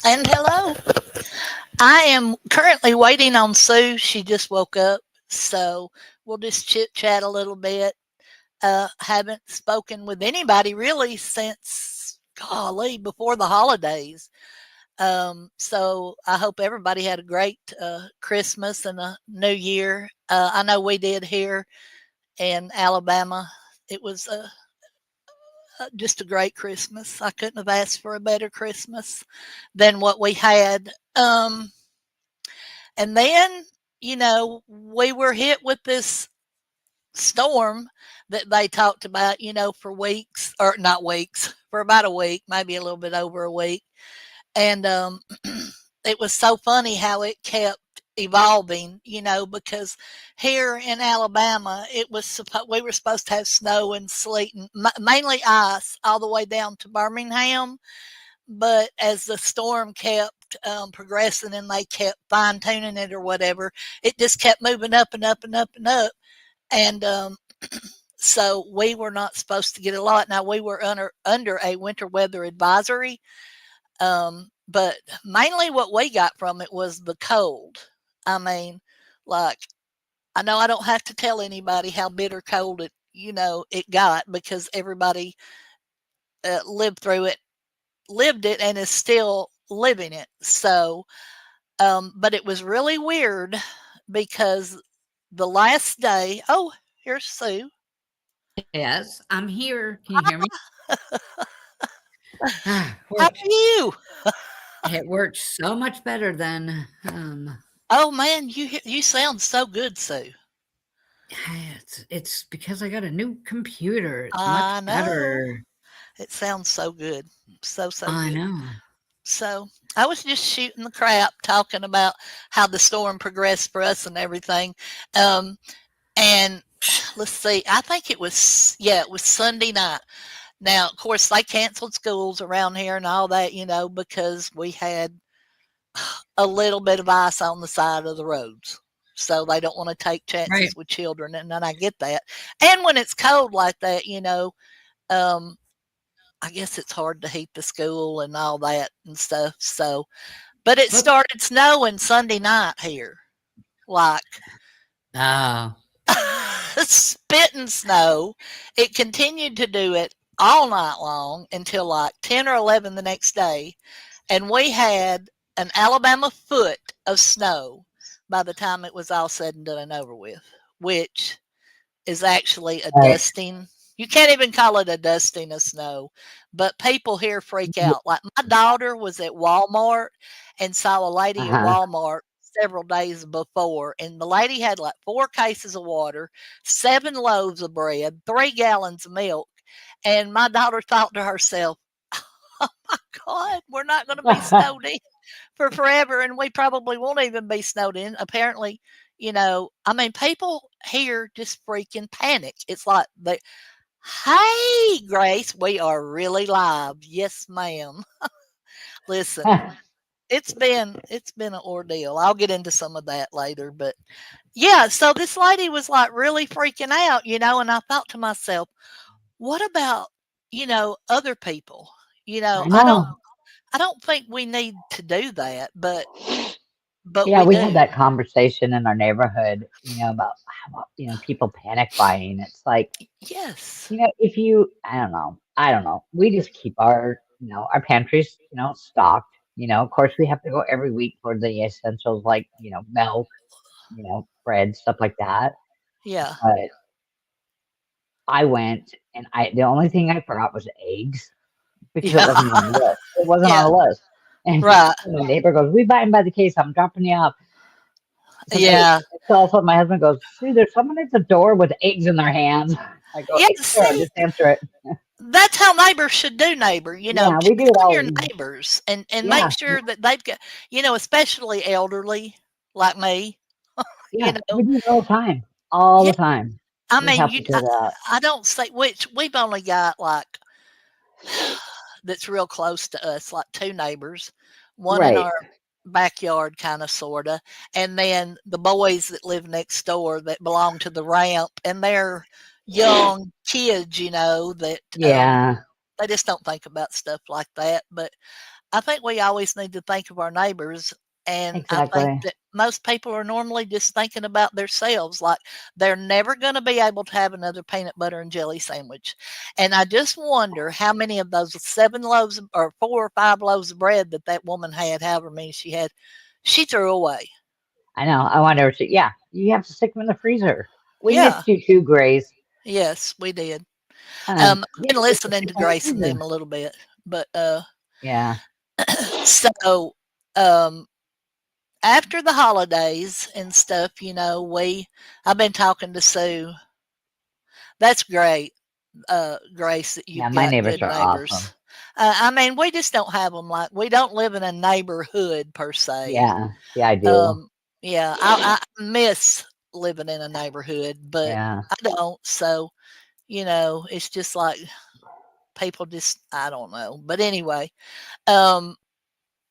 And hello. I am currently waiting on Sue. She just woke up. So we'll just chit chat a little bit. Haven't spoken with anybody really since, golly, before the holidays. So I hope everybody had a great Christmas and a New Year. I know we did here in Alabama. It was just a great Christmas. I couldn't have asked for a better Christmas than what we had. And then, we were hit with this storm that they talked about, for weeks, or not weeks, for about a week, maybe a little bit over a week. And it was so funny how it kept evolving, because here in Alabama, we were supposed to have snow and sleet and mainly ice all the way down to Birmingham. But as the storm kept progressing and they kept fine tuning it or whatever, it just kept moving up and up and up and up. And so we were not supposed to get a lot. Now we were under a winter weather advisory, but mainly what we got from it was the cold. I mean, like, I know I don't have to tell anybody how bitter cold it got because everybody lived through it, lived it, and is still living it. So, but it was really weird because the last day, oh, here's Sue. Yes, I'm here. Can you hear me? Ah, How are worked. you? It worked so much better than Oh man, you sound so good, Sue. it's because I got a new computer. It's much I know. better. It sounds so good. So I good. know. So I was just shooting the crap, talking about how the storm progressed for us and everything. Um, and let's see, I think it was Sunday night. Now, of course, they canceled schools around here and all that, because we had a little bit of ice on the side of the roads. So they don't want to take Right. chances with children, and I get that. And when it's cold like that, um, I guess it's hard to heat the school and all that and stuff. So, but it But started snowing Sunday night here, like oh, spitting snow. It continued to do it all night long until like 10 or 11 the next day. And we had an Alabama foot of snow by the time it was all said and done and over with, which is actually a Right. dusting. You can't even call it a dusting of snow, but people here freak Yeah. out. Like my daughter was at Walmart and saw a lady at Uh-huh. Walmart several days before, and the lady had like 4 cases of water, 7 loaves of bread, 3 gallons of milk. And my daughter thought to herself, oh my God, we're not going to be snowed in for forever, and we probably won't even be snowed in. Apparently, I mean, people here just freaking panic. It's like hey, Grace, we are really live. Yes, ma'am. Listen, it's been an ordeal. I'll get into some of that later, but yeah. So this lady was like really freaking out, and I thought to myself, what about other people? You know, I I don't know. I don't think we need to do that, but Yeah, we we had do. that conversation in our neighborhood, about how, people panic buying. It's like, Yes. if you, I don't know. We just keep our pantries, stocked. Of course, we have to go every week for the essentials like, milk, bread, stuff like that. Yeah. But I went and the only thing I forgot was eggs because it Yeah. wasn't on the list. It wasn't on Yeah. the list. And Right. my neighbor goes, "We buy them by the case. I'm dropping you off." Yeah. So all of a sudden my husband goes, "Sue, there's someone at the door with eggs in their hands." I go, Yeah. "Sure, See, just answer it." that's how neighbors should do, neighbor. Yeah, we Check do it on all. your neighbors and make Yeah, sure that they've got, especially elderly like me, you yeah, know. we do it all the time. All Yeah. the time. I We mean, help each other out. I don't say which we've only got like that's real close to us, like 2 neighbors, one in Right. our backyard kinda, sorta, and then the boys that live next door that belong to the ramp, and they're young kids, that, Yeah. they just don't think about stuff like that, but, I think we always need to think of our neighbors, and I think Exactly. that most people are normally just thinking about themselves, like, they're never gonna be able to have another peanut butter and jelly sandwich, and I just wonder how many of those 7 loaves or 4 or 5 loaves of bread that that woman had, however many she threw away. I know. I wonder if yeah, you have to stick them in the freezer. We Yeah. missed you too, Grace. Yes, we did. I've Yeah, been just listening to stick 'em in the Grace and freezer. them a little bit, but, Yeah. so, um after the holidays and stuff, I've been talking to Sue. That's great, Grace, that Yeah, you've my got neighbors good are awesome. neighbors. I mean, we just don't have them like we don't live in a neighborhood per se. Yeah. See, I do. Um, yeah, I miss living in a neighborhood, but Yeah. I don't. So, it's just like people just I don't know. But anyway, um,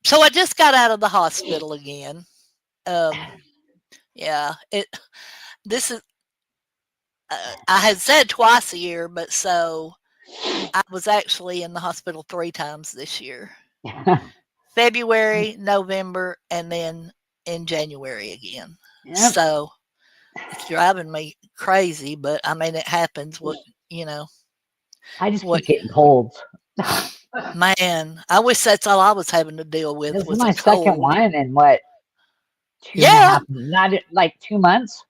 so I just got out of the hospital again. Um, yeah, this is I had said twice a year, but so I was actually in the hospital 3 times this year. February, November, and then in January again. Yep. So it's driving me crazy, but I mean it happens. You know, I just what keep getting colds. man, I wish that's all I was having to deal with This is was a my second cold. one in what, two and a Yeah, half, not like 2 months.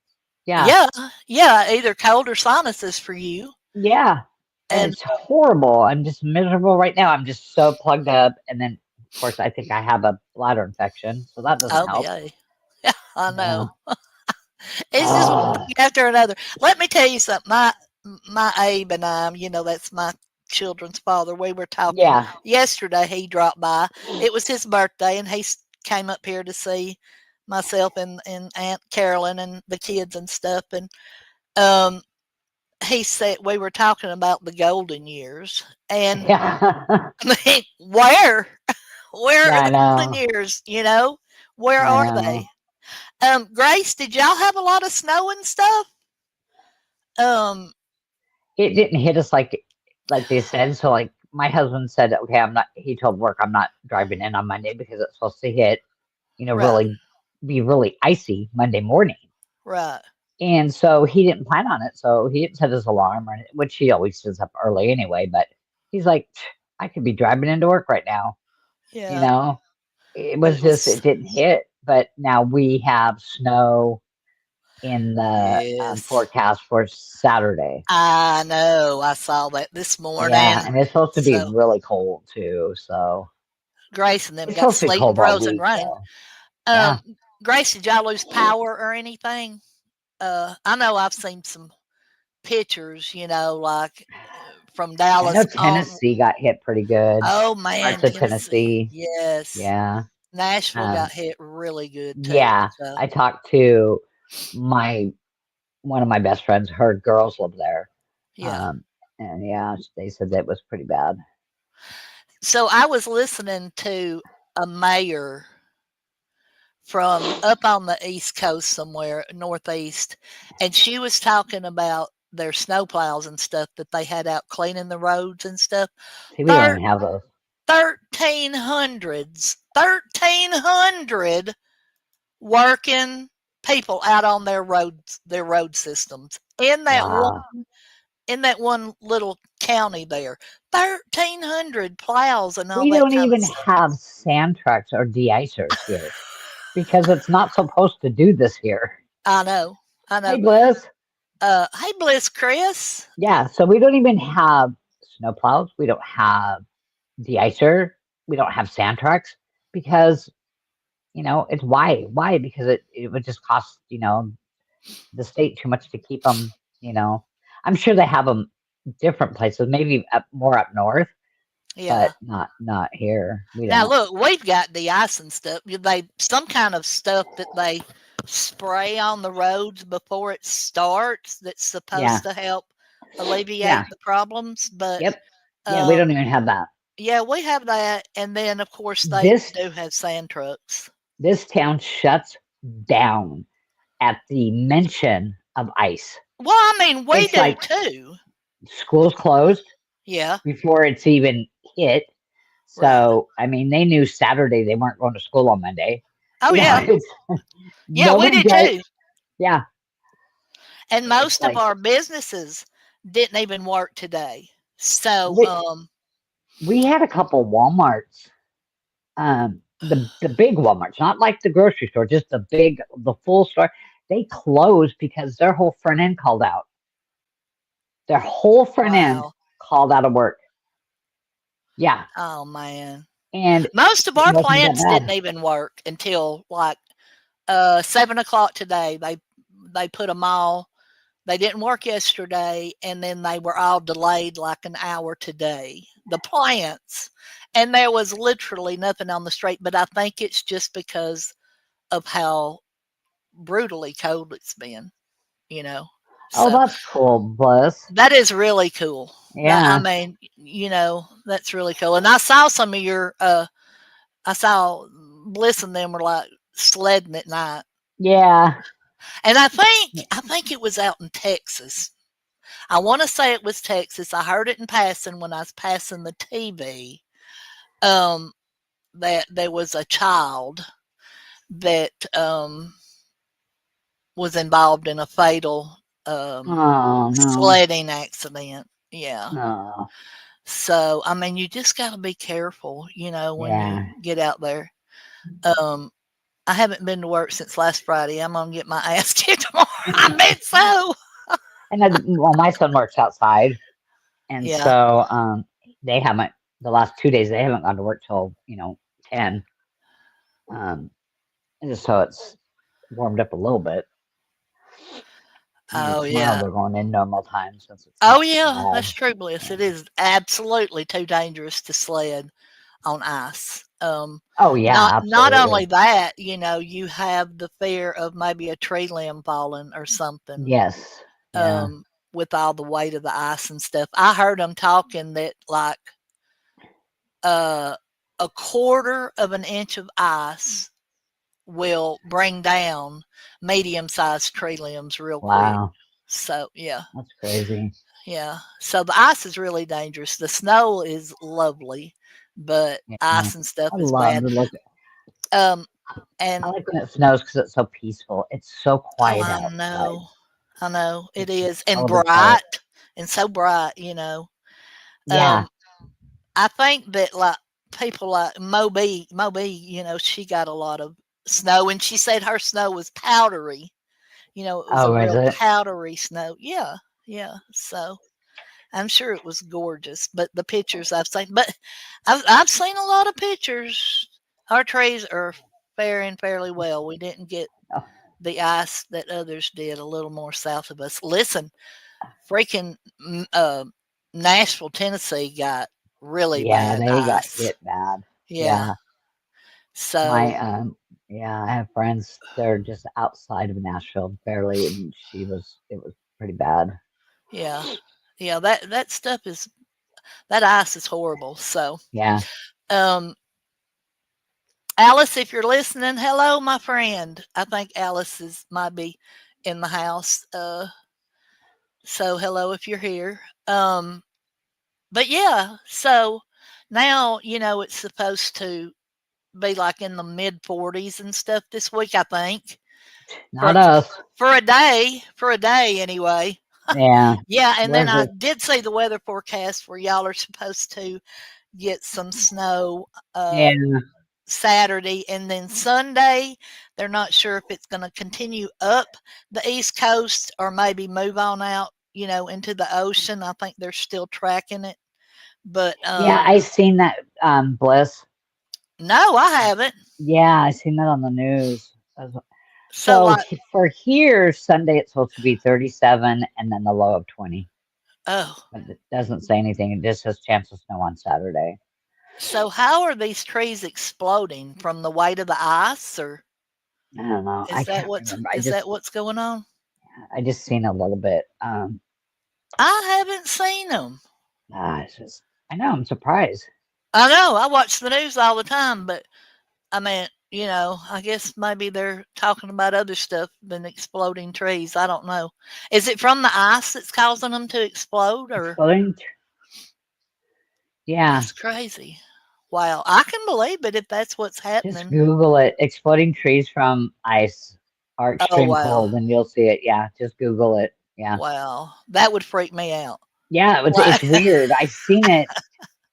Yeah. yeah, yeah, either cold or sinuses for you. Yeah. And And it's horrible. I'm just miserable right now. I'm just so plugged up. And then, of course, I think I have a bladder infection. So that doesn't oh help. yeah. Yeah, I Yeah. know. It's just one Oh, thing after another. Let me tell you something. My Abe and I, that's my children's father. We were talking yeah. yesterday. He dropped by. It was his birthday, and he came up here to see myself and Aunt Carolyn and the kids and stuff. And um, he said we were talking about the golden years, and Yeah. I mean, where Yeah, are I the golden know. years? Where I are know. they? Grace, did y'all have a lot of snow and stuff? Um, It didn't hit us like they said. So like my husband said, okay, I'm not. He told work I'm not driving in on Monday because it's supposed to hit. right, Really be really icy Monday morning. right. And so he didn't plan on it. So he didn't set his alarm, or which he always sets up early anyway. But he's like, I could be driving into work right now. You Yeah, know, it but was it just was it didn't hit. But now we have snow in the yes. forecast for Saturday. I know. I saw that this Yeah, morning. and it's supposed to be So really cold too. So Grace and them it's got supposed to be sleet and cold all frozen week. rain. So Um, yeah, Grace, did y'all lose power or anything? I know I've seen some pictures, like from I know Dallas on. Tennessee got hit pretty good. Oh man, Parts of Tennessee. Tennessee. Yes. Yeah. Nashville got Um, hit really good too. yeah. So I talked to my one of my best friends. Her girls live there. yeah. Um, and yeah, they said that was pretty bad. So I was listening to a mayor from up on the East Coast somewhere, Northeast, and she was talking about their snowplows and stuff that they had out cleaning the roads and stuff. See, we don't Thir- even have those. 1,300 working people out on their road systems Wow. in that one little county there. 1,300 plows and all We that don't kind of even stuff. have sand trucks or de-icers here because it's not supposed to do this here. I know. I Hey, know. Bliss. Hey, Bliss Chris. Yeah, so we don't even have snowplows. We don't have de-icer. We don't have sand trucks because it's why? Why? Because it would just cost the state too much to keep them. You know, I'm sure they have them different places, maybe more up north, Yeah. but not here. We Now don't. look, we've got de-icing stuff. They some kind of stuff that they spray on the roads before it starts that's Yeah, supposed to help alleviate yeah, the problems. But yep, yeah. We don't um, even have that. yeah, we have that, and then of course they This do have sand trucks. this town shuts down at the mention of ice. Well, I mean, we It's do like too. school's closed Yeah, before it's even hit. Right. So, I mean, they knew Saturday they weren't going to school on Monday. Oh, You know, yeah. it's Yeah, we nobody did does. too. Yeah, And it's most of like our businesses didn't even work today. So, we we had a couple Walmarts, the big Walmarts, not like the grocery store, just the full store. They closed because their whole front end called out. Their whole front end wow. called out of work. Yeah, Oh, man. and Most of it our wasn't that plants didn't bad. even work until like 7 o'clock today. They put them all. They didn't work yesterday, and then they were all delayed like an hour today. The plants, and there was literally nothing on the street. But I think it's just because of how brutally cold it's been. You know, Oh, so that's cool, Bliss. that is really cool. That I Yeah, mean, that's really cool. And I saw some of your I saw Bliss and them were like sledding at night. yeah. And I think it was out in Texas. I want to say it was Texas. I heard it in passing when I was passing the TV. Um, that there was a child that was involved in a fatal Oh no, sledding accident. Yeah. no. So I mean, you just got to be careful, when you Yeah, get out there. Um, I haven't been to work since last Friday. I'm gonna get my ass kicked tomorrow. I bet so. and then, well, my son works outside, and Yeah, so they haven't the last 2 days they haven't gone to work till 10. Um, and just so it's warmed up a little bit. Maybe oh, tomorrow yeah. they're going in normal time since it's Oh, not so yeah, that's bad. true, Bliss. Yeah. It is absolutely too dangerous to sled on ice. Oh yeah, Not only absolutely. that, you have the fear of maybe a tree limb falling or something, Yes. Yeah. with all the weight of the ice and stuff. I heard them talking that, like, uh, a quarter of an inch of ice will bring down medium-sized tree limbs real quick. Wow. So, yeah. That's crazy. Yeah. So the ice is really dangerous. The snow is lovely, but Yeah. ice and stuff I is love bad. to look. Um, I and like when it snows because it's so peaceful. It's so oh, quiet I outside. know, I know it It's is, and totally quiet. bright, and so bright. Yeah. Um, I think that like people like Moby, she got a lot of snow, and she said her snow was powdery. It was a Oh, is real it? powdery snow. Yeah, yeah. So I'm sure it was gorgeous, but the pictures I've seen, but I've seen a lot of pictures. Our trees are faring fairly well. We didn't get Oh, the ice that others did a little more south of us. Listen, freaking Nashville, Tennessee got really yeah, bad they got ice. hit bad. Yeah. Yeah. My So, yeah, I have friends. They're just outside of Nashville, barely, and it was pretty bad. yeah. Yeah, that stuff is that ice is horrible. So, Yeah. um Alice, if you're listening, hello, my friend. I think Alice might be in the house. So hello if you're here. But yeah, so now it's supposed to be like in the mid 40s and stuff this week. I think for Not us. for a day anyway. Yeah. Yeah, and then Where's I it? did see the weather forecast where y'all are supposed to get some snow. Yeah. Saturday, and then Sunday, they're not sure if it's going to continue up the East Coast or maybe move on out, into the ocean. I think they're still tracking it, but Yeah, I seen that, Bliss. no, I haven't. Yeah, I seen that on the news. So, So like, for here, Sunday it's supposed to be 37 and then the low of 20. oh, But it doesn't say anything. It just says chance of snow on Saturday. so how are these trees exploding from the weight of the ice, or I don't know. I is that can't what's remember. is that what's going on? I just seen a little bit. I haven't seen them. It's just I know, I'm surprised. I know I watch the news all the time, but I mean, I guess maybe they're talking about other stuff than exploding trees. I don't know. Is it from the ice that's causing them to explode, or Exploding. Yeah. that's crazy? Wow. I can believe it if that's what's Just happening. Google it. Exploding trees from ice are Oh, extreme wow. cold, and you'll see it. Yeah, just Google it. Yeah. Wow. That would freak me out. Yeah, Like, it's weird. I seen it.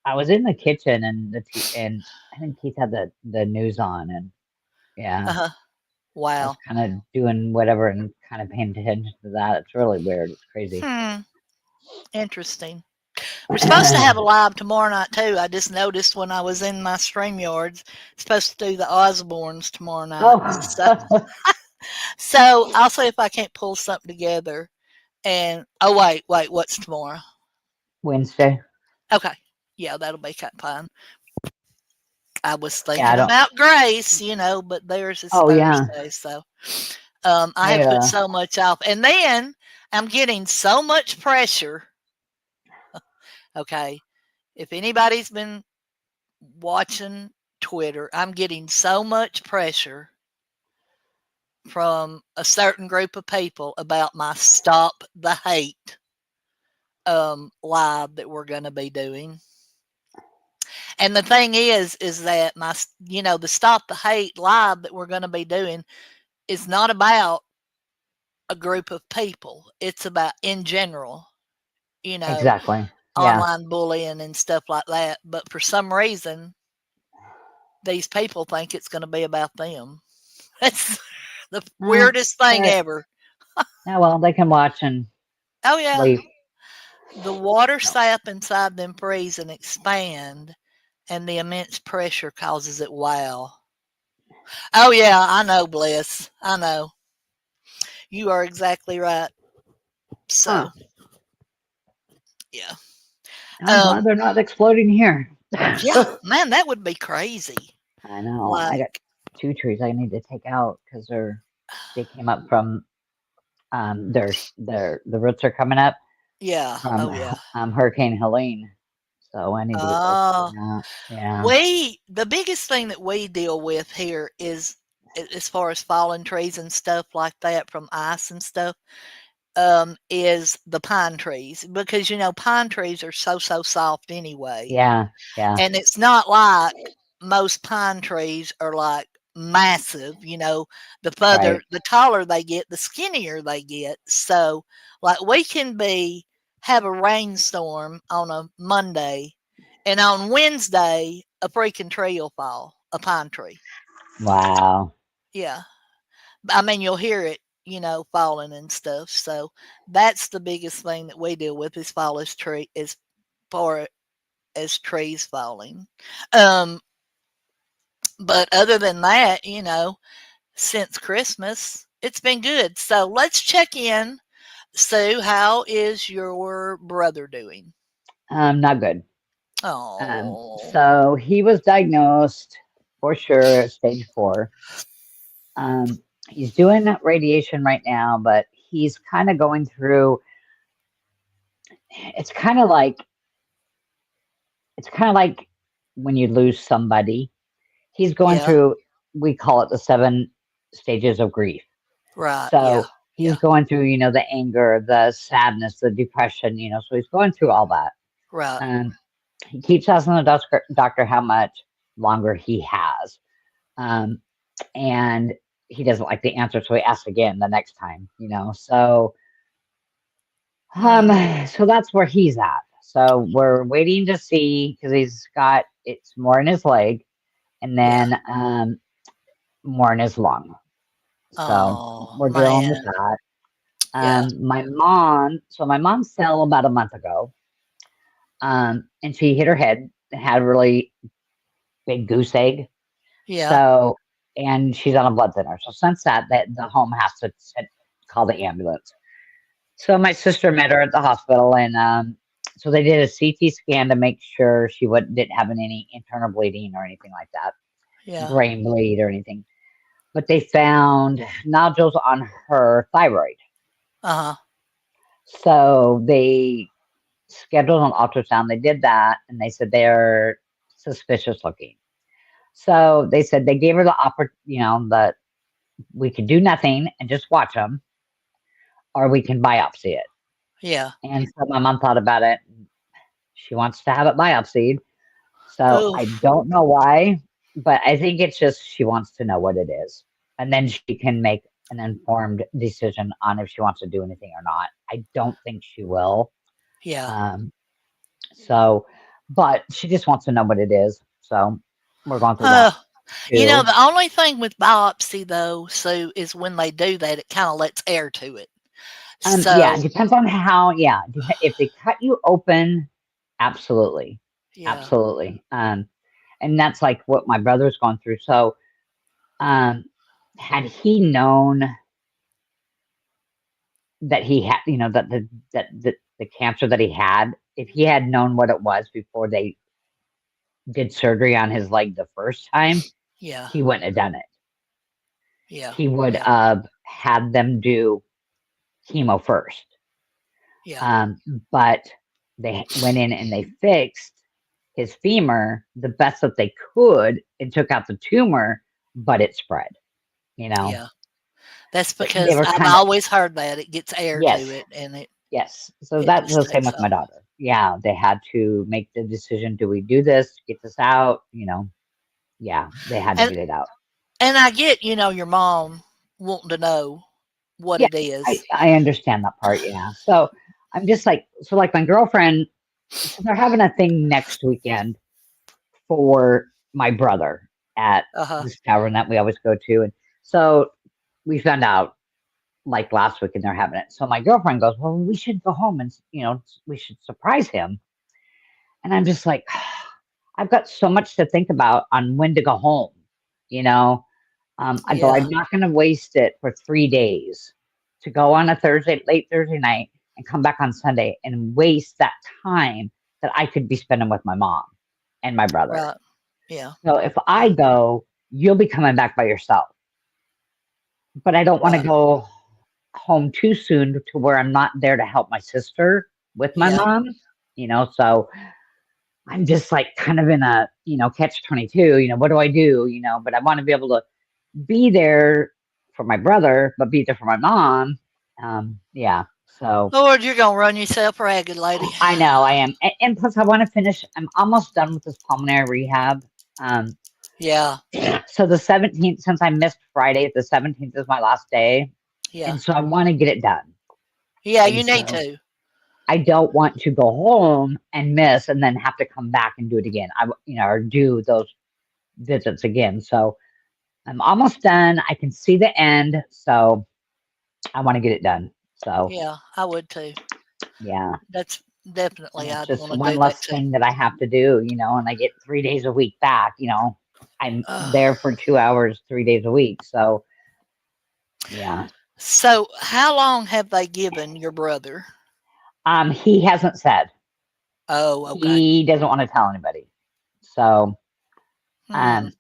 I was in the kitchen and and I think Keith had the news on, and yeah, uh-huh. I was Wow. kind of doing whatever and kind of paying attention to that. It's really weird. It's crazy. Hmm. Interesting. We're supposed to have a live tomorrow night too. I just noticed when I was in my StreamYards, supposed to do the Osbournes tomorrow night. So, Oh, so I'll see if I can't pull something together. And oh wait, what's tomorrow? Wednesday. Okay, yeah, that'll be kind of fun. I was Yeah, I thinking don't. about Grace, but theirs is Oh yeah, Thursday, so I I have put so much off, and then I'm getting so much pressure. Okay, if anybody's been watching Twitter, I'm getting so much pressure from a certain group of people about my Stop the Hate live that we're going to be doing. And the thing is that the Stop the Hate live that we're going to be doing is not about a group of people. It's about in general, you know, exactly. Yeah. online bullying and stuff like that. But for some reason, these people think it's going to be about them. That's the Uh, weirdest thing but ever. yeah, well, they can watch and Oh yeah. sleep. The water sap inside them freeze and expand, and the immense pressure causes it wow. Oh yeah, I know, Bliss. I know. You are exactly right. Huh. So yeah. I'm glad Um they're not exploding here. yeah, man, that would be crazy. I know. I got Like, two trees I need to take out because they came up from the roots are coming up yeah, from oh yeah. Hurricane Helene. So I need to get those Oh, taken out. Yeah. the biggest thing that we deal with here is as far as fallen trees and stuff like that from ice and stuff, is the pine trees because pine trees are so soft anyway. Yeah. Yeah. And it's not like most pine trees are like massive, Right. the taller they get, the skinnier they get. So like we can have a rainstorm on a Monday and on Wednesday a freaking tree will fall, a pine tree. Wow. Yeah. I mean you'll hear it, falling and stuff. So that's the biggest thing that we deal with is fall as tree as far as trees falling. Um But other than that, since Christmas, it's been good. So let's check in. Sue, how is your brother doing? Not good. Oh, So he was diagnosed for sure at stage 4. He's doing radiation right now, but he's kind of going through. It's kind of like it's kind of like when you lose somebody. He's going yeah, through. We call it the 7 stages of grief. right. Yeah, So he's yeah, going through, the anger, the sadness, the depression. So he's going through all that. right. Um, he keeps asking the doctor how much longer he has. Um, and he doesn't like the answer, so he asks again the next time. Um, Mm, so that's where he's at. So we're waiting to see because it's more in his leg and yeah. then more in his lung. So Oh, we're dealing with man. that. Yeah, My mom fell about a month ago. And she hit her head and had a really big goose egg. yeah, So, and she's on a blood thinner. So since that the home has to call the ambulance. So my sister met her at the hospital, and so they did a CT scan to make sure she didn't have any internal bleeding or anything like that, yeah. brain bleed or anything. But they found nodules on her thyroid. Uh-huh. So they scheduled an ultrasound. They did that, and they said they're suspicious looking. So they said they gave her the that we could do nothing and just watch them, or we can biopsy it. Yeah. And so my mom thought about it. She wants to have it biopsied. So Oh, I don't know why, but I think it's just she wants to know what it is. And then she can make an informed decision on if she wants to do anything or not. I don't think she will. yeah. Um, so, but she just wants to know what it is. So we're going through that Oh, too. the only thing with biopsy though, Sue, is when they do that, it kind of lets air to it. Yeah, it So, depends on how, yeah, if they cut you open, absolutely. yeah, Absolutely. And that's like what my brother's gone through. So, um, had he known that he had, that the cancer that he had, if he had known what it was before they did surgery on his leg the first time, yeah, he wouldn't have done it. yeah, He would yeah, have had them do chemo first. yeah, Um, but they went in and they fixed his femur the best that they could and took out the tumor, but it spread, you know. yeah. That's They because were I've kind of, always heard that it gets air to yes, it and yes. So it that's just the same takes with my off. daughter. Yeah, they had to make the decision, do we do this, get this out, yeah, they had to And get it out. I get, your mom wanting to know what Yeah, it I, is. I understand that part. Yeah. So I'm just like, so like my girlfriend, so they're having a thing next weekend for my brother at Uh-huh. this tavern that we always go to. And so we found out like last week and they're having it. So my girlfriend goes, well, we should go home and, we should surprise him. And I'm just like, I've got so much to think about on when to go home, you know? I go, Yeah. I'm not going to waste it for 3 days to go on a Thursday, late Thursday night and come back on Sunday and waste that time that I could be spending with my mom and my brother. Right. Yeah. So if I Yeah. go, you'll be coming back by yourself. But I don't want to Right. go home too soon to where I'm not there to help my sister with my Yeah. mom, so I'm just like kind of in a, catch 22, what do I do? But I want to be able to be there for my brother, but be there for my mom. Yeah. So Lord, you're gonna run yourself ragged, lady. I know I am. And plus I want to finish, I'm almost done with this pulmonary rehab. Um, Yeah. so the 17th, since I missed Friday, the 17th is my last day. Yeah. And so I want to get it done. Yeah, And you need so to. I don't want to go home and miss and then have to come back and do it again. Or do those visits again. So I'm almost done. I can see the end. So I want to get it done. So Yeah, I would too. yeah. That's And definitely it's I'd just want to one do that less too. thing that I have to do, and I get 3 days a week back, I'm Ugh. there for 2 hours, 3 days a week. So yeah. So, how long have they given your brother? He hasn't said. Oh, okay. He doesn't want to tell anybody. So Hmm. um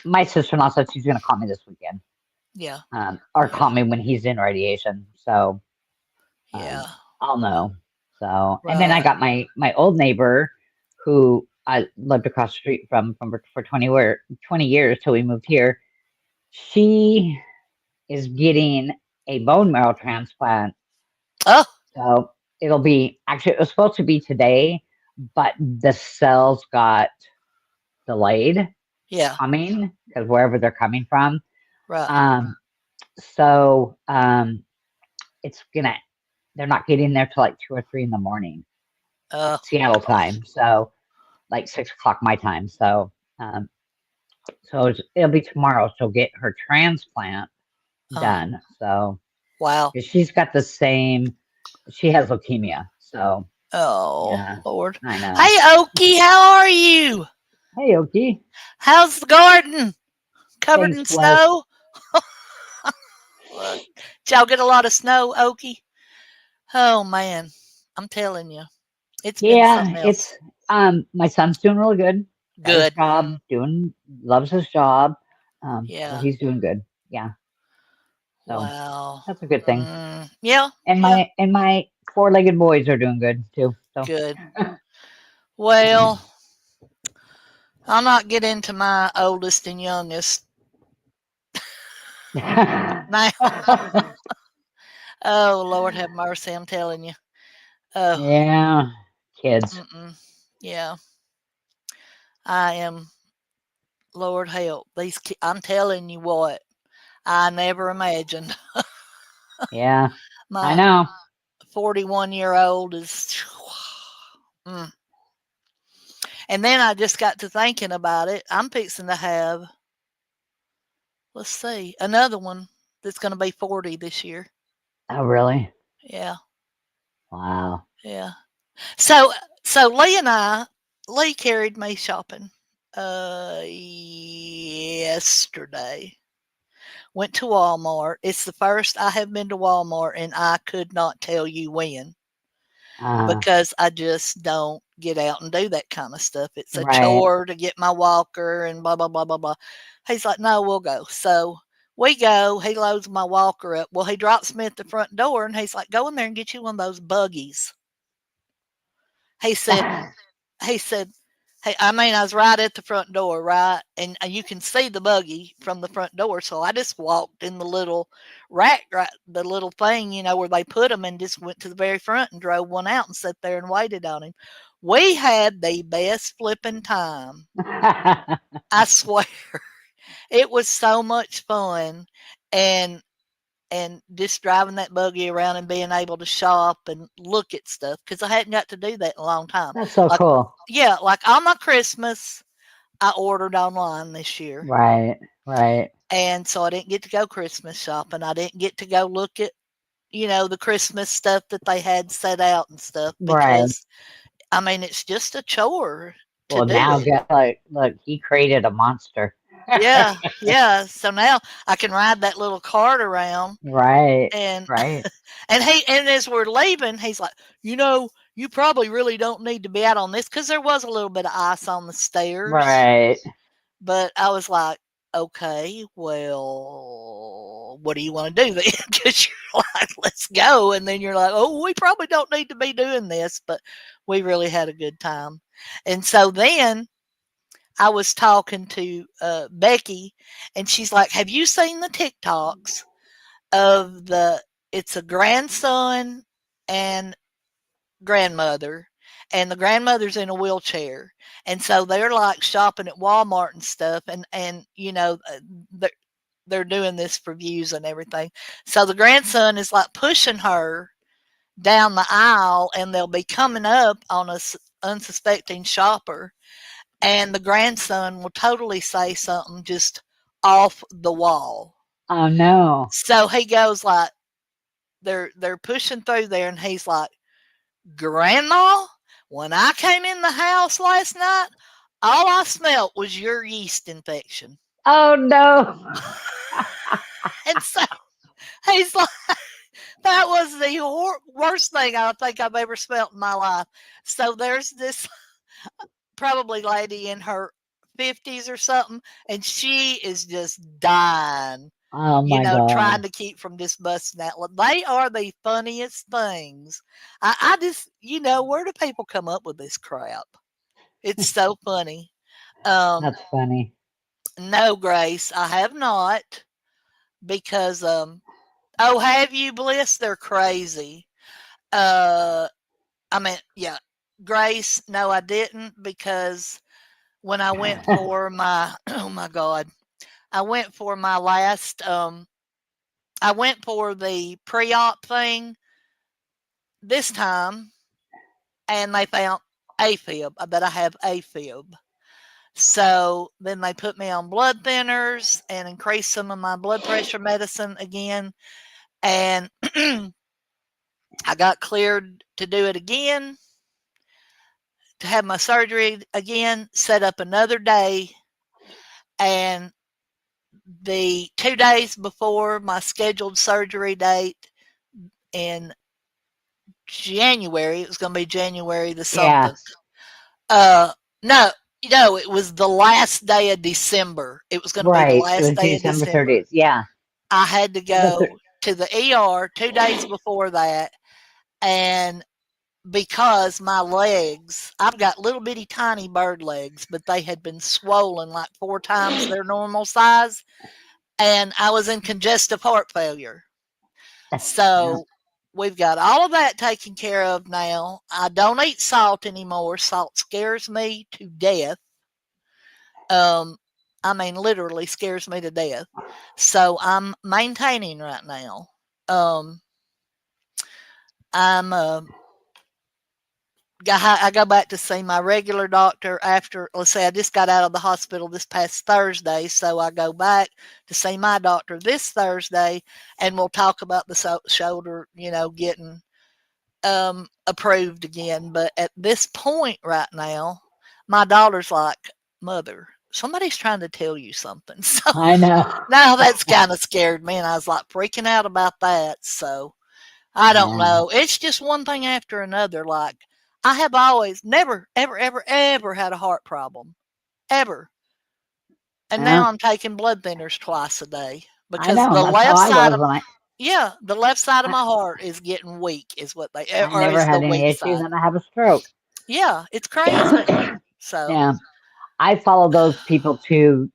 my sister-in-law said she's gonna call me this weekend. Yeah. Or call Yeah. me when he's in radiation. So Yeah. I'll know. So and then I Right. got my old neighbor who I lived across the street from for 20 years till we moved here. She is getting a bone marrow transplant. Oh, So it'll be actually it was supposed to be today, but the cells got delayed yeah. coming because wherever they're coming from. Right. Um, so it's gonna they're not getting there till like 2 or 3 in the morning, Oh, Seattle time. So like 6 o'clock my time. Um, so it'll be tomorrow. She'll get her transplant uh, done. So wow. 'cause she's got the same. She has leukemia. So Oh, yeah, Lord. I know. Hey, Okie, how are you? Hey, Okie. How's the garden? Covered Thanks, in bless. snow? Look, did y'all get a lot of snow, Okie? Oh, man. I'm telling you, it's been Yeah, something else. it's my son's doing really good. Got his Good. job, loves his job. So Yeah. he's doing good. Yeah. So Wow. that's a good thing. Yeah. And Yeah. my four-legged boys are doing good too. So Good. Well, I'll not get into my oldest and youngest now. Oh, Lord have mercy. I'm telling you. Oh, yeah, kids. mm-mm. Yeah. I am, Lord help. I'm telling you what, I never imagined Yeah, I my know. 41-year-old is. Mm. And then I just got to thinking about it. I'm fixing to have, let's see, another one that's going to be 40 this year. Oh, really? Yeah, Wow. yeah. So, so Lee carried me shopping yesterday. Went to Walmart. It's the first I have been to Walmart, and I could not tell you when Uh, because I just don't get out and do that kind of stuff. It's a right. chore to get my walker and blah, blah, blah, blah, blah. He's like, no, we'll go. So we go. He loads my walker up. Well, he drops me at the front door and he's like, go in there and get you one of those buggies. He said, he said, hey, I mean, I was right at the front door, right? And you can see the buggy from the front door. So I just walked in the little rack, right, the little thing, where they put them, and just went to the very front and drove one out and sat there and waited on him. We had the best flipping time. I swear. It was so much fun. And just driving that buggy around and being able to shop and look at stuff because I hadn't got to do that in a long time. That's so Like, cool. yeah, like all my Christmas, I ordered online this year. Right, right, And so I didn't get to go Christmas shopping. I didn't get to go look at, the Christmas stuff that they had set out and stuff right. because, I mean, it's just a chore to Well, do now it. guess like, look, he created a monster. Yeah, yeah. So now I can ride that little cart around Right, and right, and as we're leaving, he's like, you probably really don't need to be out on this because there was a little bit of ice on the stairs. right. But I was like, okay, well, what do you want to do then? Because you're like, let's go. And then you're like, oh, we probably don't need to be doing this. But we really had a good time. And so then I was talking to Becky, and she's like, have you seen the TikToks of it's a grandson and grandmother, and the grandmother's in a wheelchair, and so they're like shopping at Walmart and stuff, and they're doing this for views and everything. So the grandson is like pushing her down the aisle, and they'll be coming up on a unsuspecting shopper, and the grandson will totally say something just off the wall. Oh no. So he goes like, they're pushing through there, and he's like, Grandma, when I came in the house last night, all I smelt was your yeast infection. Oh no. And so he's like, that was the worst thing I think I've ever smelt in my life. So there's this probably lady in her 50s or something, and she is just dying, Oh my trying God. to keep from just busting out. They are the funniest things. I just, where do people come up with this crap? It's so funny. That's funny. No, Grace, I have not because oh, have you, Bliss? They're crazy. Uh I mean, yeah. Grace, no, I didn't because when I went for my oh my God. I went for my last I went for the pre-op thing this time, and they found AFib, that I have AFib. So then they put me on blood thinners and increased some of my blood pressure medicine again. And I got cleared to do it again, to have my surgery again, set up another day. And the 2 days before my scheduled surgery date in January, it was going to be January the Yeah. something. No, it was the last day of December. It was going to be the Right. It last was day of December December. 30th. Yeah. I had to The go to the ER 2 days before that. And because my legs, I've got little bitty tiny bird legs, but they had been swollen like 4 times their normal size. And I was in congestive heart failure. yeah. So we've got all of that taken care of now. I don't eat salt anymore. Salt scares me to death. Um, I mean, literally scares me to death. So I'm maintaining right now. Um, I'm I go back to see my regular doctor after, let's say I just got out of the hospital this past Thursday, so I go back to see my doctor this Thursday, and we'll talk about the shoulder, getting approved again. But at this point right now, my daughter's like, Mother, somebody's trying to tell you something. So I know. now that's kind of scared me, and I was like freaking out about that. So I don't Yeah. know. It's just one thing after another. Like, I have always never, ever, ever, ever had a heart problem. Ever. And Yeah. now I'm taking blood thinners twice a day I because know. the That's how left I side was of when the left side of I, my heart is getting weak, is what they, I or never is the had any weak issues, side. and I have a stroke. Yeah, it's crazy. So, Yeah, I follow those people too.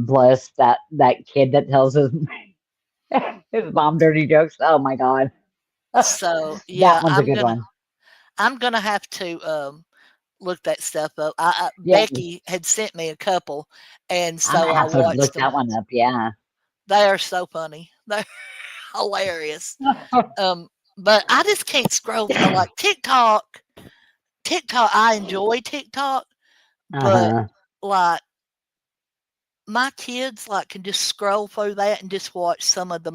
Bliss, that kid that tells his his mom dirty jokes. Oh my god, so that yeah, one's a good one. I'm gonna have to look that stuff up. Yeah, Becky had sent me a couple, and I'm so gonna I have to watched look them. that one up. Yeah. They are so funny. They're hilarious. But I just can't scroll like TikTok. TikTok, I enjoy TikTok, but Uh-huh. like my kids like can just scroll through that and just watch some of the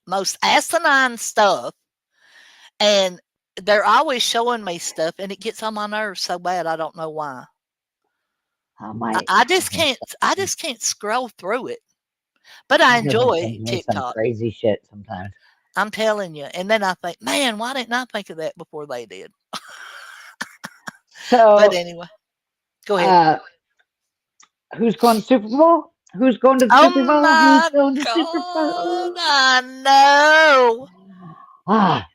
most asinine stuff, and they're always showing me stuff, and it gets on my nerves so bad. I don't know why. Oh I, my, I I just hate can't. that. I just can't scroll through it. But I It doesn't enjoy send me some TikTok. crazy shit sometimes. I'm telling you. And then I think, man, why didn't I think of that before they did? But So, anyway, go ahead. uh, who's going to Super Bowl? Who's going to the Oh Super Bowl? Who's my going to Super God. Bowl? I know. Ah,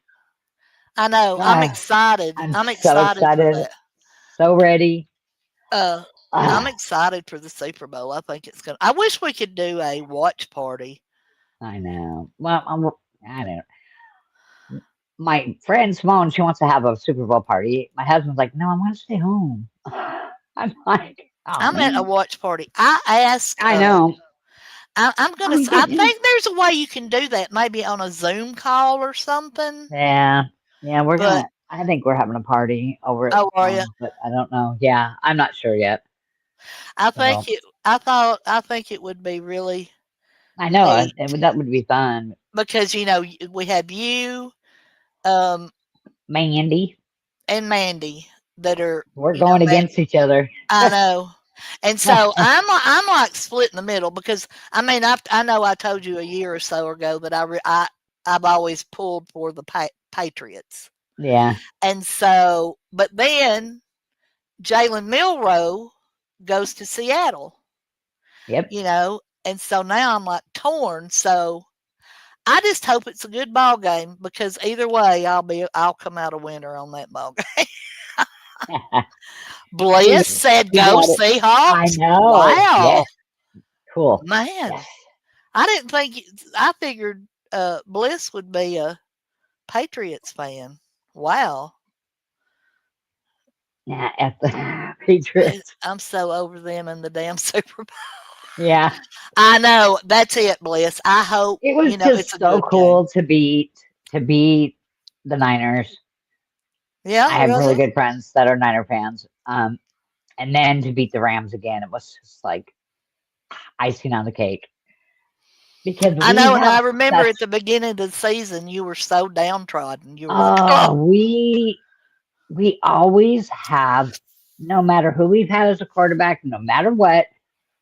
I know. I'm God, excited. I'm I'm so excited for excited, that. so ready. Uh, I'm Ah, excited for the Super Bowl. I think it's gonna. I wish we could do a watch party. I know. Well, I don't know. My friend Simone, she wants to have a Super Bowl party. My husband's like, no, I want to stay home. I'm like, oh I'm at a man, watch party. I asked. I know. I'm gonna. Oh, I think there's a way you can do that. Maybe on a Zoom call or something. yeah, yeah. We're But gonna. I think we're having a party over at oh, are you? Simone's, but I don't know. Yeah, I'm not sure yet. I think So it. I thought. I think it would be really I know neat that would be fun. because we have you, um, Mandy, and Mandy that are we're going against each other. I know. And so I'm like split in the middle because I mean I know I told you a year or so ago that I've always pulled for the Patriots. Yeah. And so but then Jalen Milroe goes to Seattle, Yep. and so now I'm like torn. So I just hope it's a good ball game because either way I'll come out a winner on that ball game. you, Bliss said you go got it. I Seahawks. know. Yes. Wow. Cool. Man. Yes. I didn't think I figured Bliss would be a Patriots fan. Wow. Yeah. At the Patriots. I'm so over them in the damn Super Bowl. Yeah. I know. That's it, Bliss. I hope, It was it's just a so good game. cool to beat the Niners. Yeah, I have really really? good friends that are Niner fans. And then to beat the Rams again, it was just like icing on the cake because I we know, and I have remember such at the beginning of the season you were so downtrodden. You were like, oh, oh we always have, no matter who we've had as a quarterback, no matter what,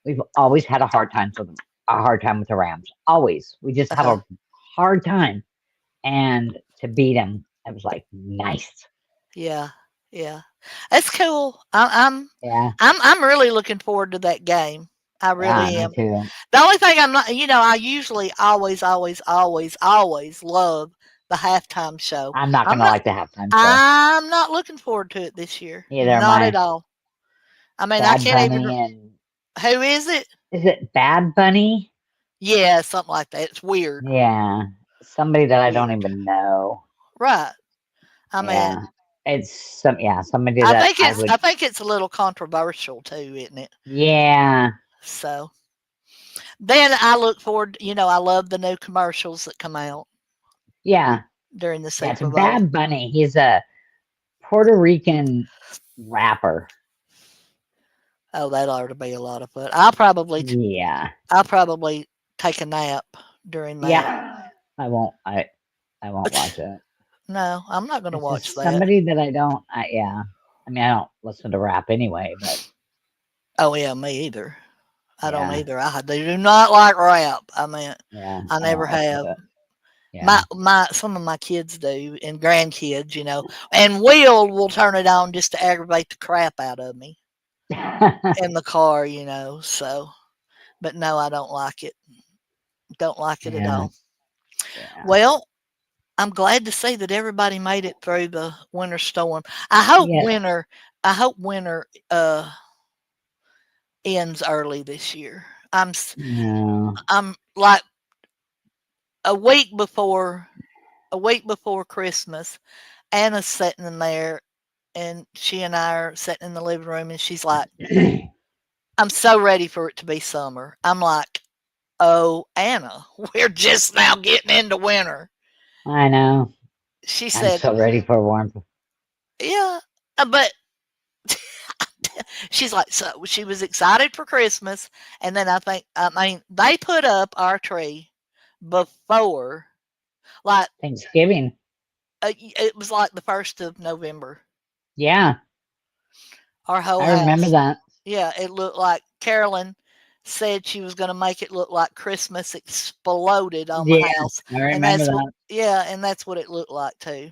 we've always had a hard time with the Rams. Always, we just have uh-huh. a hard time, and to beat them, it was like nice. Yeah, yeah. That's cool. Yeah, I'm really looking forward to that game. I yeah, really me am. too. The only thing I'm not, I usually always, always, always, always love the halftime show. I'm not I'm gonna not like the halftime show. I'm not looking forward to it this year. Neither am Not at I. all. I mean, I Bad can't even Bunny and who is it? is it Bad Bunny? Yeah, something like that. It's weird. Yeah, somebody that I don't Weird. even know. Right. I mean, Yeah, somebody that I would. I think it's a little controversial too, isn't it? Yeah, So then I look forward, I love the new commercials that come out Yeah. during the Yeah. It's Super Bowl. Bad Bunny. He's a Puerto Rican rapper. Oh, that ought to be a lot of fun. I'll probably take a nap during that. Yeah. I won't watch it. No, I'm not going to It's watch just that. somebody that yeah. I mean, I don't listen to rap anyway, but Oh yeah, me either. I don't yeah, either. I do not like rap. I mean, yeah, I I never don't listen have. to it. Yeah. My some of my kids do and grandkids, and will turn it on just to aggravate the crap out of me in the car, So, but no, I don't like it. Don't like it at Yeah, all. yeah. Well, I'm glad to see that everybody made it through the winter storm. I hope Yeah. winter. I hope winter ends early this year. No. I'm like a week before Christmas. Anna's sitting in there, and she and I are sitting in the living room, and she's like, "I'm so ready for it to be summer." I'm like, "Oh, Anna, we're just now getting into winter." I know. She I'm said, so ready for warmth. "Yeah," but she's like, so she was excited for Christmas, and then I mean, they put up our tree before, like, Thanksgiving. it was like the 1st of November. Yeah, Our whole I remember house. that. Yeah, it looked like Carolyn said she was going to make it look like Christmas exploded on the Yeah, house, I and remember that's what. that. Yeah, and that's what it looked like too.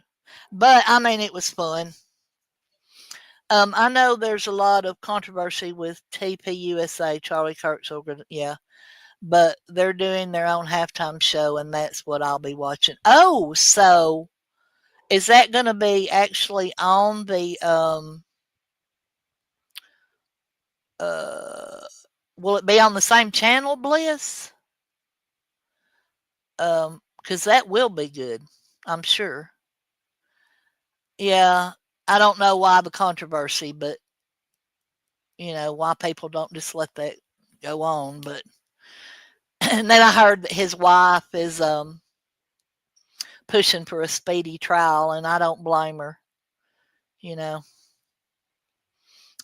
But I mean, it was fun. I know there's a lot of controversy with TPUSA, Charlie Kirk's organ. Yeah, but they're doing their own halftime show, and that's what I'll be watching. Oh, so is that going to be actually on the uh? Will it be on the same channel, Bliss? Because that will be good, I'm sure. Yeah, I don't know why the controversy, but why people don't just let that go on. But and then I heard that his wife is pushing for a speedy trial, and I don't blame her. You know,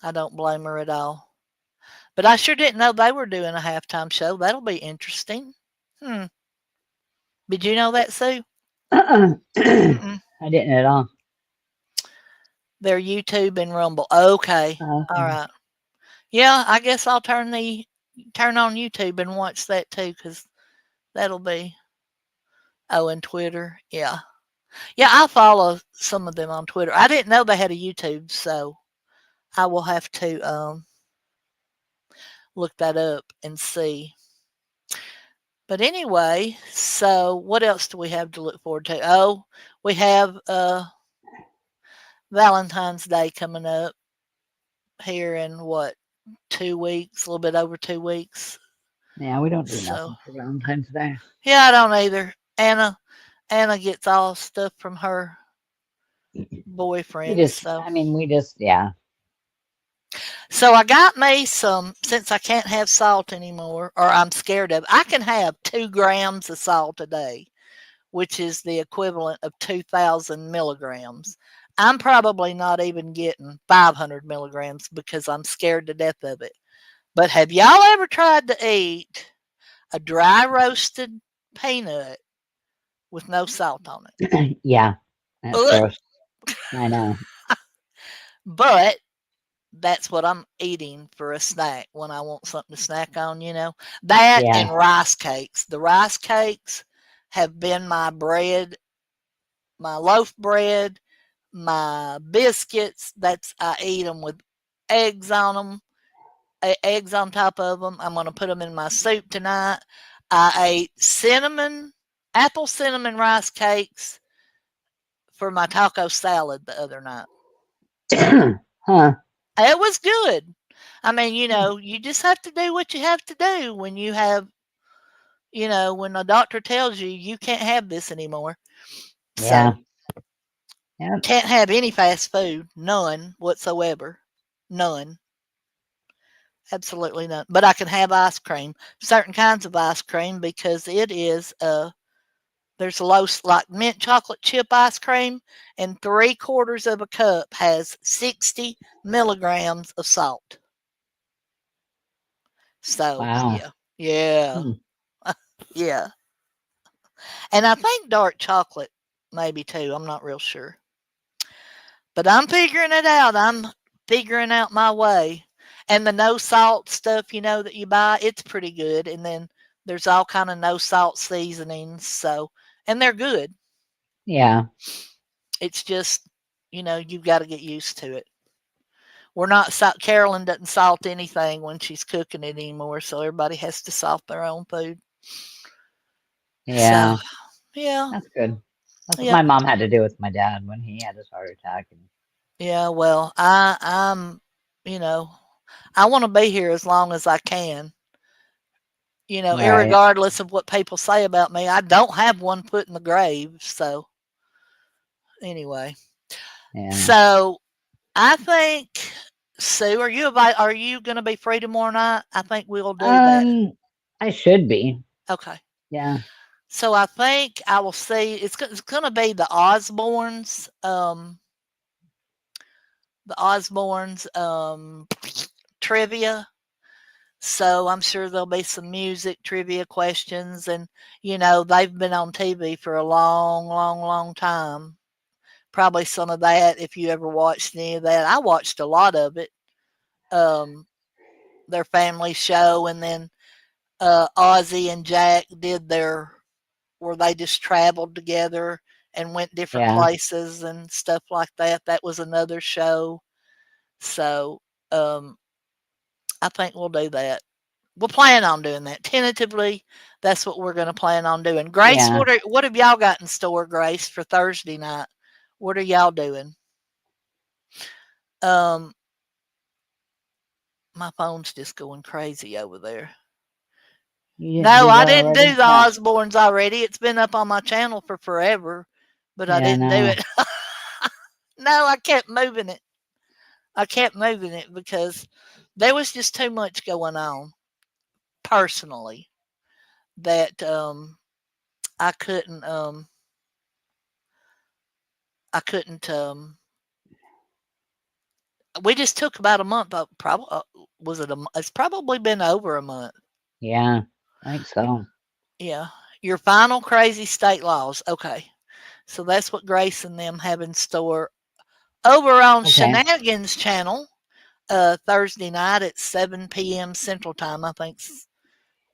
I don't blame her at all. But I sure didn't know they were doing a halftime show. That'll be interesting. Hmm. Did you know that, Sue? I Mm-mm. didn't at all. They're YouTube and Rumble. Okay. All Okay. right. Yeah, I guess I'll turn on YouTube and watch that too, because that'll be. Oh, and Twitter. Yeah. Yeah, I follow some of them on Twitter. I didn't know they had a YouTube, so I will have to look that up and see. But anyway, so what else do we have to look forward to? Oh, we have Valentine's Day coming up here in what, 2 weeks, a little bit over 2 weeks. Yeah, we don't do So nothing for Valentine's Day. yeah, I don't either. Anna gets all stuff from her boyfriend. Yeah. So I got me some, since I can't have salt anymore, or I'm scared of. I can have 2 grams of salt a day, which is the equivalent of 2,000 milligrams. I'm probably not even getting 500 milligrams because I'm scared to death of it. But have y'all ever tried to eat a dry roasted peanut with no salt on it? Yeah, that's Ugh. gross. I know. But that's what I'm eating for a snack when I want something to snack on, That Yeah. and rice cakes. The rice cakes have been my bread, my loaf bread, my biscuits. I eat them with eggs on them, eggs on top of them. I'm going to put them in my soup tonight. I ate apple cinnamon rice cakes for my taco salad the other night. Huh. It was good. I mean, you just have to do what you have to do when you have, when a doctor tells you you can't have this anymore. Yeah. So, Yeah. can't have any fast food, none whatsoever. None. Absolutely not. But I can have ice cream, certain kinds of ice cream, because it is there's low like mint chocolate chip ice cream, and 3/4 of a cup has 60 milligrams of salt. So Wow. yeah, yeah, Hmm. yeah. And I think dark chocolate maybe too. I'm not real sure. But I'm figuring it out. I'm figuring out my way. And the no salt stuff, that you buy, it's pretty good. And then there's all kind of no salt seasonings. So, and they're good. Yeah. It's just, you've got to get used to it. We're not Carolyn doesn't salt anything when she's cooking it anymore, so everybody has to salt their own food. So, Yeah. yeah, That's good. That's what yep, my mom had to do with my dad when he had his heart attack. And yeah. Well, you know, I want to be here as long as I can. right. Irregardless of what people say about me, I don't have one foot in the grave. So anyway, Yeah. so I think Sue, are you going to be free tomorrow night? I think we'll do that. Um, I should be. Okay. Yeah. So I think I will see. It's going to be the Osbournes trivia. So I'm sure there'll be some music trivia questions, and they've been on TV for a long, long, long time. Probably some of that if you ever watched any of that. I watched a lot of it. Um, their family show, and then Ozzy and Jack did their where they just traveled together and went different Yeah. places and stuff like that. That was another show. So um, I think we'll do that. We'll plan on doing that. Tentatively, that's what we're going to plan on doing. Grace, Yeah. what have y'all got in store, Grace, for Thursday night? What are y'all doing? Um, my phone's just going crazy over there. You didn't No, do I that didn't do already? the Oh, Osbournes already. It's been up on my channel for forever, but I yeah, didn't do no. it. No, I kept moving it. I kept moving it because there was just too much going on personally that I couldn't I couldn't we just took about a month. Probably was it it's probably been over a month. Yeah. I think so. Yeah. Your final crazy state laws. Okay. So that's what Grace and them have in store over on Okay. Shenanigans channel Thursday night at 7 p.m. Central Time. I think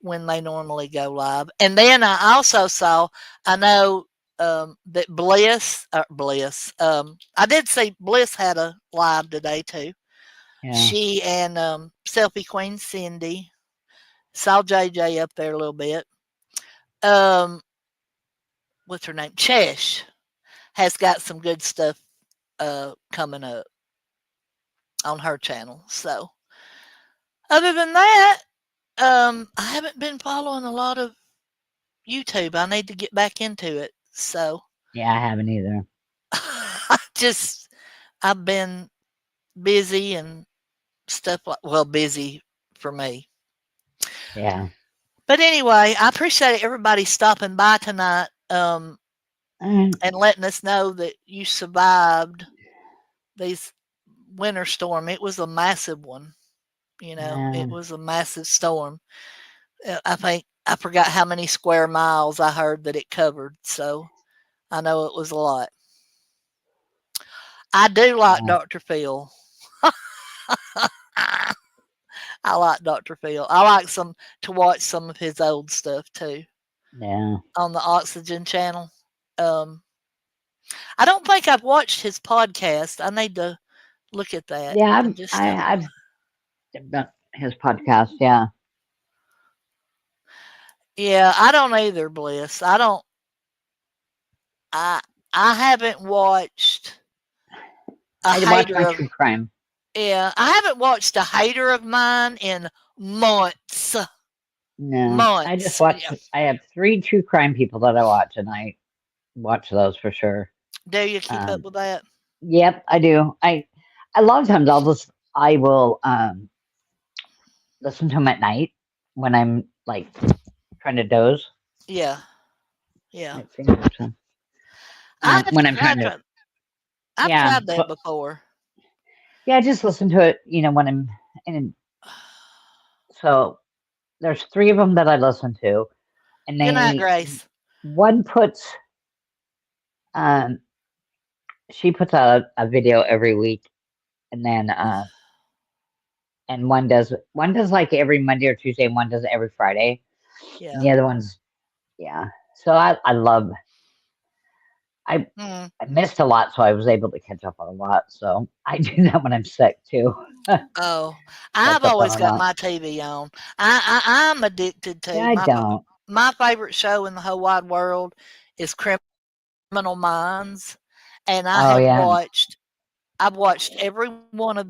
when they normally go live. And then I also saw, I know that I did see Bliss had a live today too. Yeah. She and Selfie Queen Cindy, saw JJ up there a little bit. Um, what's her name? Chesh has got some good stuff coming up on her channel. So other than that, I haven't been following a lot of YouTube. I need to get back into it. So Yeah, I haven't either. I've been busy and stuff busy for me. Yeah. But anyway, I appreciate everybody stopping by tonight And and letting us know that you survived these winter storm. It was a massive one. It yeah. was a massive storm. I think I forgot how many square miles I heard that it covered. So I know it was a lot. I do like Yeah. Dr. Phil. I like Dr. Phil. I like to watch some of his old stuff too Yeah. on the Oxygen channel. Um, I don't think I've watched his podcast. I need to look at that. Yeah, And just I've done his podcast, yeah. yeah, I don't either, Bliss. I don't. I I haven't watched a I watch hater my of. true crime. Yeah, I haven't watched a hater of mine in months. No. I just Months. watch Yeah. I have 3 true crime people that I watch, and I watch those for sure. Do you keep up Um, with that? yep, I do. I a lot of times I will listen to them at night when I'm like trying to doze. Yeah. Yeah. Let's see, which one? I've When I'm tried, trying to, I've yeah, tried that before. yeah, I just listen to it, when I'm, and so there's 3 of them that I listen to, and Good night, they Grace. one puts, um, she puts out a video every week, and then and one does like every Monday or Tuesday, and one does it every Friday. And Yeah. the other one's, yeah. So I love. I Mm. I missed a lot, so I was able to catch up on a lot. So I do that when I'm sick too. Oh, Catch I've up on always a got lot. my TV on. I'm addicted Yeah, to I don't. my favorite show in the whole wide world is Criminal Minds, and Oh yeah, I've watched every one of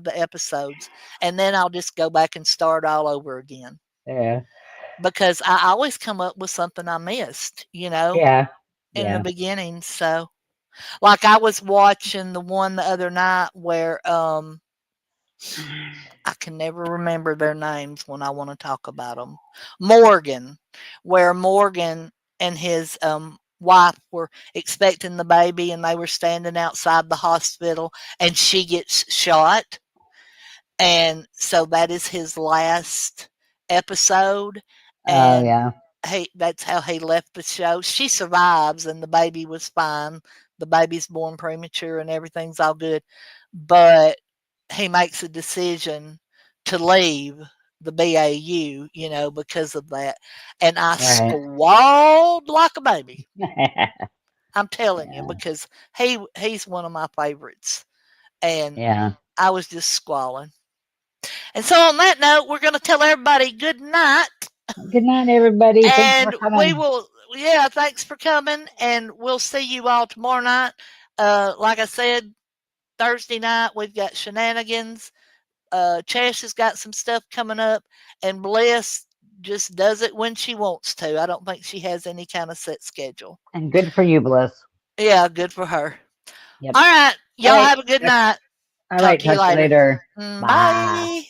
the episodes, and then I'll just go back and start all over again yeah, because I always come up with something I missed, yeah, in the yeah. beginning. So, like I was watching the one the other night where I can never remember their names when I want to talk about them. Morgan, where Morgan and his wife were expecting the baby and they were standing outside the hospital and she gets shot. And so that is his last episode. Oh And yeah. that's how he left the show. She survives and the baby was fine. The baby's born premature and everything's all good. But he makes a decision to leave the BAU, because of that. And I Right. squalled like a baby. I'm telling you, Yeah. because he's one of my favorites. And Yeah. I was just squalling. And so on that note, we're going to tell everybody good night. Good night, everybody. Thanks for And we coming. will, yeah, thanks for coming. And we'll see you all tomorrow night. Like I said, Thursday night, we've got shenanigans. Chash has got some stuff coming up, and Bliss just does it when she wants to. I don't think she has any kind of set schedule. And good for you, Bliss. Yeah, good for her. Yep. All right. All Y'all right. have a good night. All Talk right. to you Talk to you later. later. Bye. Bye.